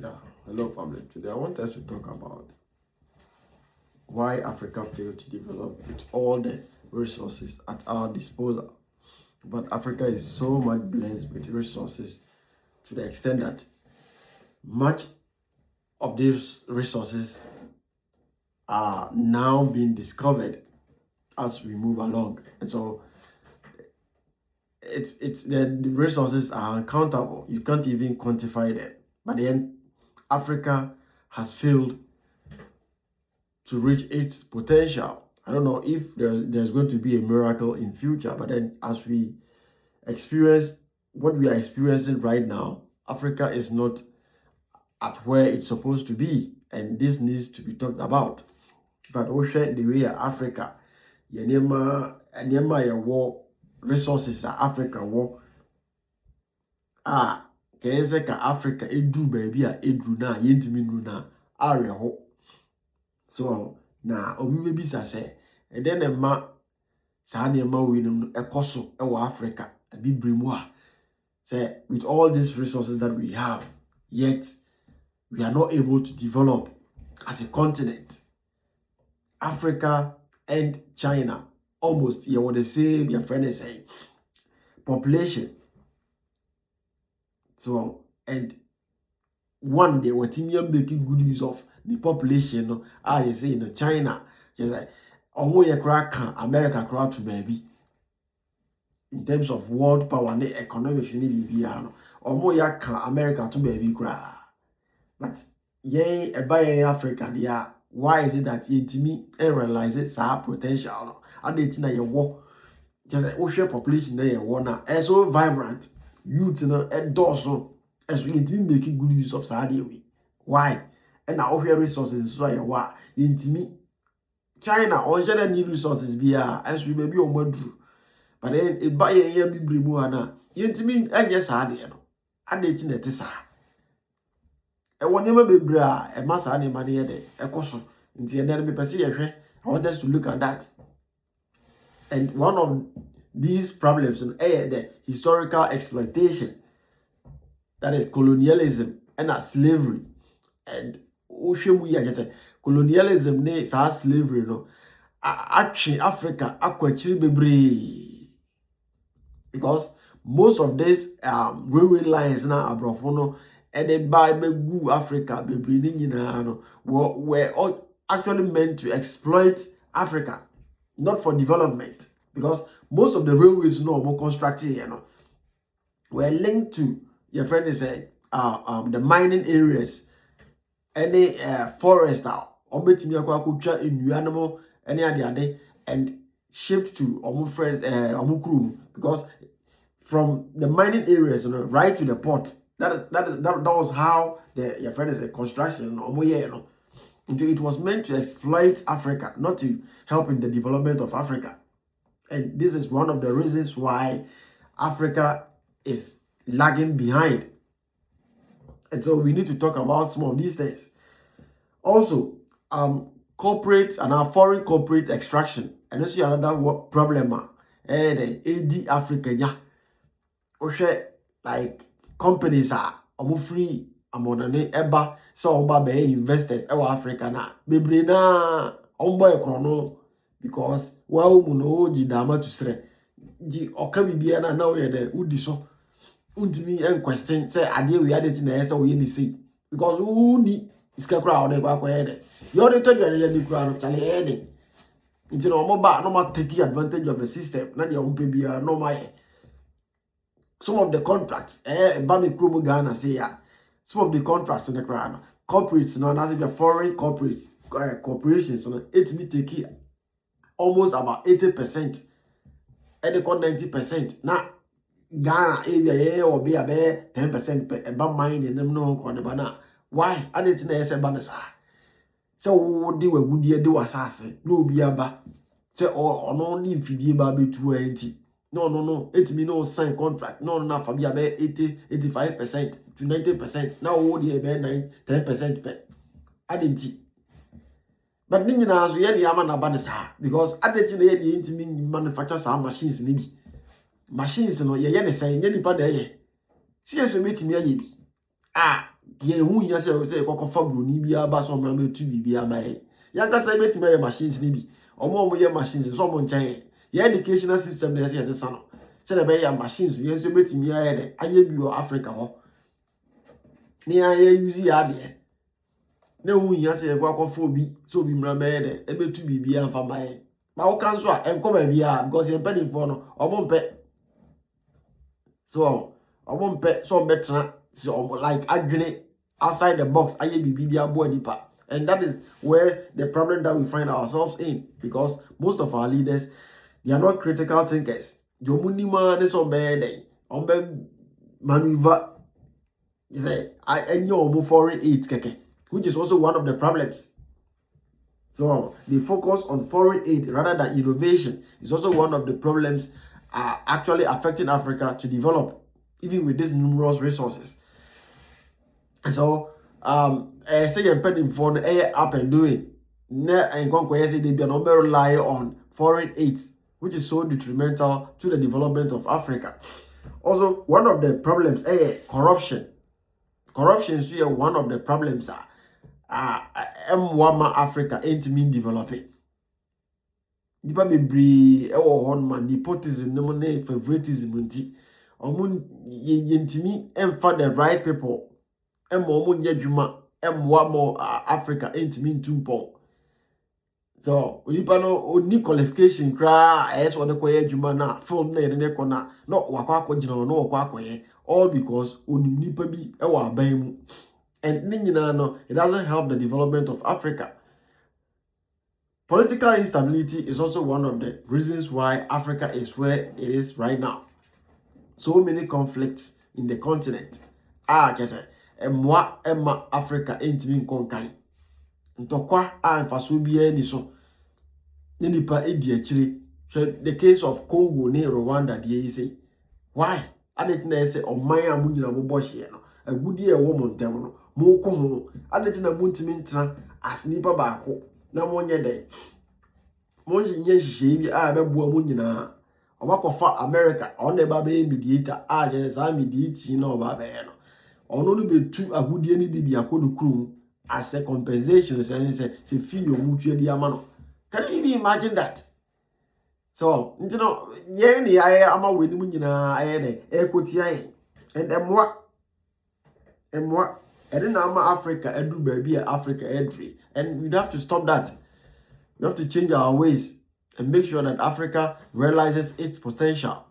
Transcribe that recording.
Yeah, hello family. Today I want us to talk about why Africa failed to develop with all the resources at our disposal. But Africa is so much blessed with resources to the extent that much of these resources are now being discovered as we move along. And so it's the resources are uncountable. You can't even quantify them. But then Africa has failed to reach its potential. I don't know if there's going to be a miracle in future, but then as we experience what we are experiencing right now, Africa is not at where it's supposed to be, and this needs to be talked about. But we share the way Africa, yenema war resources Africa war kayese ka Africa edu baby a edu na yentimi nu na areho. So na obi be bisa say and then a ma saa nneɛma wei no ɛkɔ Africa abibire mu a say with all these resources that we have, yet we are not able to develop as a continent. Africa and China almost what the same your friend is saying population. So and one day what making good use of the population no you say in China just like America crowd to baby in terms of world power and economics in the America to baby cry. But yay Africa yeah, why is it that me and realize our potential and it's na your war just like ocean population there you wanna so vibrant youth and also as we making good use of Saudi. Why? And our resources so you wa me China on general need resources bia as we may be on modru. But then it buy a year be brimuana. Yintimi I guess Saudi no. And it's in it sa. E wonema be bra e masa ne mane de ekoso. Nti ene me pese ye hwe. I want us to look at that. And one of these problems is the historical exploitation. That is colonialism and slavery. And we just say colonialism ne sa slavery no actually Africa actually bebre because most of these railway lines now abrofo no and they buy gu Africa bebre ni nyina no were all actually meant to exploit Africa, not for development, because most of the railways no more constructed here no were linked to your friend is the mining areas. Any forest obetimi akwa akotwa enuanimo any ade and shipped to friends omukrum, because from the mining areas right to the port, that was how your friend is a construction it was meant to exploit Africa, not to help in the development of Africa. And this is one of the reasons why Africa is lagging behind. And so we need to talk about some of these things. Also, corporate and our foreign corporate extraction. And that's another problem. The AD Africa, yeah. Like companies are free among eba so be investors Africa na. Bebre na chrono because muno di dama to sre. Ji okabibia na we de udi so. Untimi en question say ade we ade na say we ni say because who ni iska kra o kwa ede you dey tell you dey kra no chale ede nti no mo ba no ma take advantage of the system na dey umpe bia no ma some of the contracts ba me kro mu Ghana say ya some of the contracts in the kra no corporates no na say foreign corporates corporations no it me take almost about 80% and they got 90% na Ghana area or be a 10% about mine and them no bana. Why? I didn't know say banasa. So what do we good year do assassin? No be aba. Say or no need fidie ba be 20. No. It me no sign contract. No for be 80, 85% to 90%. Now what the be 10%. I didn't. But ninja na so ye the ama na banasa because I didn't know the intimi manufacture some machines ni. Machines no ye ne say nye nipa na ye. See so metimi aye bi. Ye who ya say koko fa broni bia ba so mra be tu bibia mai. Ya ga say beti my machines ni bi. Omo ye machines so mo nchen. Ye educational system na say say no. Say the be ya machines ye so beti mi aye de aye bi o Africa ho. Ni aye use ya de. Na who ya say koko fa obi so bi mra be de e betu bibia mfa mai. Ba wo kan so a enko ba bia because ye pedi for no omo mpe. So omo mpe so betra so like adwene outside the box aye bibia bo nipa. And that is where the problem that we find ourselves in, because most of our leaders, they are not critical thinkers. Jomunima ne so bad ombe maneuver say I enyo foreign aid keke, which is also one of the problems. So they focus on foreign aid rather than innovation. It's also one of the problems actually affecting Africa to develop, even with these numerous resources. And so say you're pending for the up and doing and say they don't rely on foreign aid, which is so detrimental to the development of Africa. Also, one of the problems corruption. Corruption is one of the problems M1 Africa ain't mean developing. Nipa bebree hon man nepotism no ne favoritism nti omo yentimi emfa the right people omo nya dwuma emwa mo Africa ain't mean tumpon. So nipa no oni qualification kra eso de koye dwuma na film na ne ko na no wakwa akogina no wakwa akoye, all because oni nipa bi aban mu. And no, it doesn't help the development of Africa. Political instability is also one of the reasons why Africa is where it is right now. So many conflicts in the continent. Emma Africa ain't mean konkai. Ntokwa mfaso bia ni so. Ne nipa edi akire. The case of Congo ne Rwanda dey say. Why? Adetina say oman amunyina mo bohye no. Agudi e wo montem no. Mo ko ho. Adetina muntimi ntra as nipa baako. Na monye dey. Monye hihye bi beboa mu nyina. Obakofa America on eba be mediator je za mediate na oba be no. Ono no betu agudie ni bi dia kodu krum as a compensation say fee your mutual di amano. Can you even imagine that? So, you know, ye ni aye ama weni mu nyina aye de ekoti aye. And emwa na ama Africa edu baby Africa entry. And we have to stop that. We have to change our ways and make sure that Africa realizes its potential.